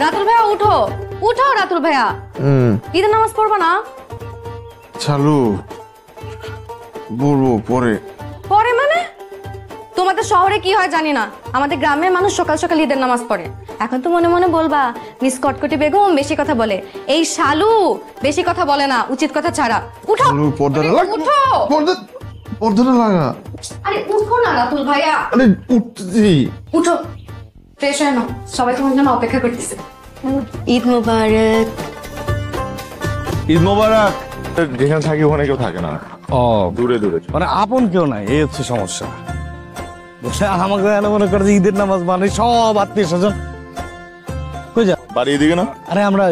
রাতুল ভাইয়া উঠো উঠো, রাতুল ভাইয়া ঈদের নামাজ পড়বা না? চালু বলবো পরে। পরে মানে? তোমাদের শহরে কি হয় জানি না, আমাদের গ্রামের মানুষ সকাল সকাল ঈদের নামাজ পড়ে। এখন তো মনে মনে বলবা মিস কটকটি বেগম বেশি কথা বলে, এই শালু বেশি কথা বলে না, উচিত কথা ছাড়া। উঠো পর্দাটা লাগা, উঠো, পর্দাটা লাগা। আরে উঠো না রাতুল ভাইয়া। আরে উঠছি। উঠো, ফ্রেশ হয়ে নাও, সবাই তোমার জন্য অপেক্ষা করতেছে। ঈদ মোবারক। ঈদ মোবারক। যেখানে থাকি ওখানে কেউ থাকে না, দূরে দূরে, মানে আপন কেউ নাই, এই হচ্ছে সমস্যা। আমাকে মনে করে যে ঈদের নামাজ মানে সব আত্মীয় স্বজন কই যা বাড়ি এদিকে না। আরে আমরা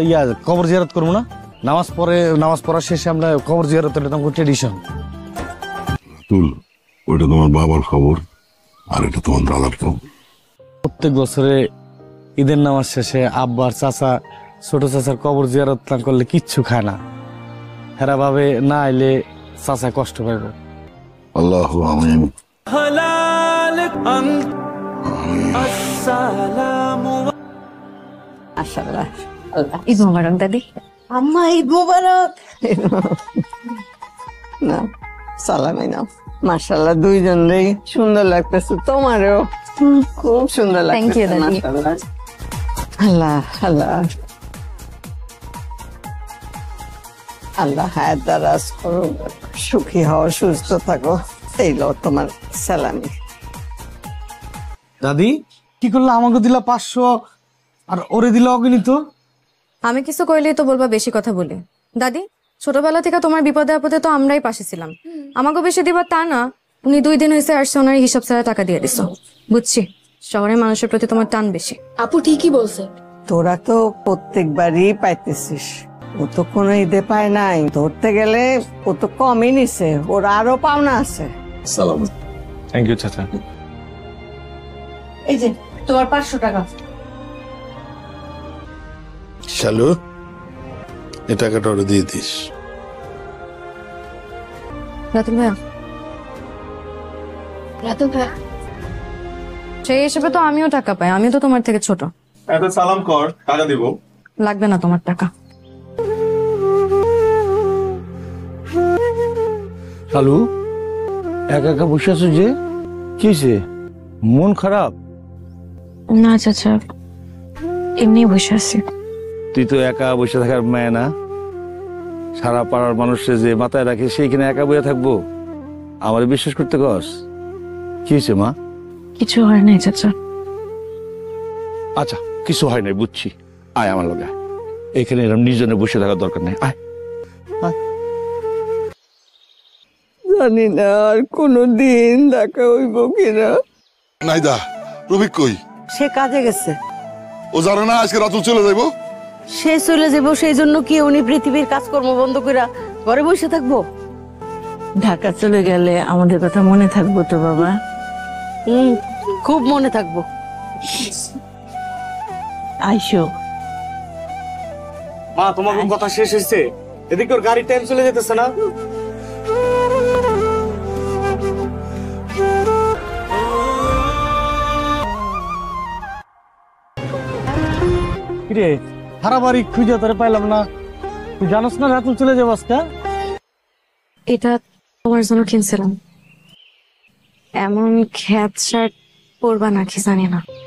কবর জিয়ারত করবো না, নামাজ পড়া শেষে আমরা কবর জিয়ারত, এটা তো ট্রেডিশন। তুল, ওইটা তোমার বাবার খবর আর এটা তোমার দাদার খবর। প্রত্যেক বছরে ঈদের নামাজ শেষে আব্বার চাচা ছোট চাচার কবর জিয়ারত না করলে কিচ্ছু খায় না। হেরা ভাবে না আইলে চাচা কষ্ট পাইব। আল্লাহু আমিন। মাশাআল্লাহ। ঈদ মোবারক দাদি। আম্মা ঈদ মোবারক। না সালামই নাও। মাশাআল্লাহ, দুইজনেরই সুন্দর লাগতেছে, তোমারও খুব সুন্দর লাগতেছে। থ্যাংক ইউ দাদি। আল্লাহ আল্লাহ আল্লাহ হায়াত দারাজ করো, সুখী হও, সুস্থ থাকো। এই লো তোমার সালামি। দাদি কি করলো, আমাকে দিলা 500 আর ওরে দিলা অগণিত। আমি কিছু কইলেই তো বলবা বেশি কথা বলি। দাদি, ছোটবেলা থেকে তোমার বিপদে আপদে তো আমরাই পাশে ছিলাম, আমাকে বেশি দিবা তা না। উনি 2 দিন হয়েছে আসছে, ওনার হিসাব ছাড়া টাকা দিয়ে দিছো। বুঝছি শহরের মানুষের প্রতি তোমার টান বেশি। আপু ঠিকই বলছে, তোরা তো প্রত্যেকবারই পাইতেছিস, ও তো কোনো ঈদে পায় নাই। ধরতে গেলে ও তো কমই নিছে, ওর আরো পাওনা আছে। সালাম। থ্যাংক ইউ চাচা। এই যে তোমার 500 টাকা। শালু, এই টাকাটা ওরে দিয়ে দিস। রাতুল ভাইয়া, রাতুল ভাইয়া সেই হিসেবে তো আমিও টাকা পাই, আমিও তো তোমার থেকে ছোট। এত সালাম কর, টাকা দিব। লাগবে না তোমার টাকা। শালু একা একা বসে আছো যে, কি হয়েছে, মন খারাপ? না চাচা, এমনি বসে আছি। তুই তো একা বসে থাকার মেয়ে না, সারা পাড়ার মানুষের যে মাথায় রাখে সেইখানে একা বসে থাকবো? আমার বিশ্বাস করতে কস? কি হয়েছে মা? কিছু হয় নাই চাচা। আচ্ছা কিছু হয় নাই, বুঝছি। আয় আমার লগে, এখানে এরকম নির্জনে বসে থাকার দরকার নেই। আয় আয়। জানি না আর কোনদিন দেখা হইব কিনা। নাইদা, রবিক কই? সে কাজে গেছে। ও জানে না আজকে রাতুল চলে যাইবো? সে চলে যাব, সেই জন্য কি উনি পৃথিবীর কাজকর্ম বন্ধ করে ঘরে বসে থাকবো? ঢাকা চলে গেলে আমাদের কথা মনে থাকবো তো বাবা। খুব মনে থাকবো। আইসো। মা তোমার কথা শেষ হয়েছে, এদিকে ওর গাড়ি টাইম চলে যেতেছে না। কিরে সারা বাড়ি খুঁজে তোরে পাইলাম না, তুই জানোস না রাতুল চলে যাবো আজকে? এটা তোমার জন্য কিনছিলাম, এমন খ্যাত শার্ট পরবা নাকি জানি না।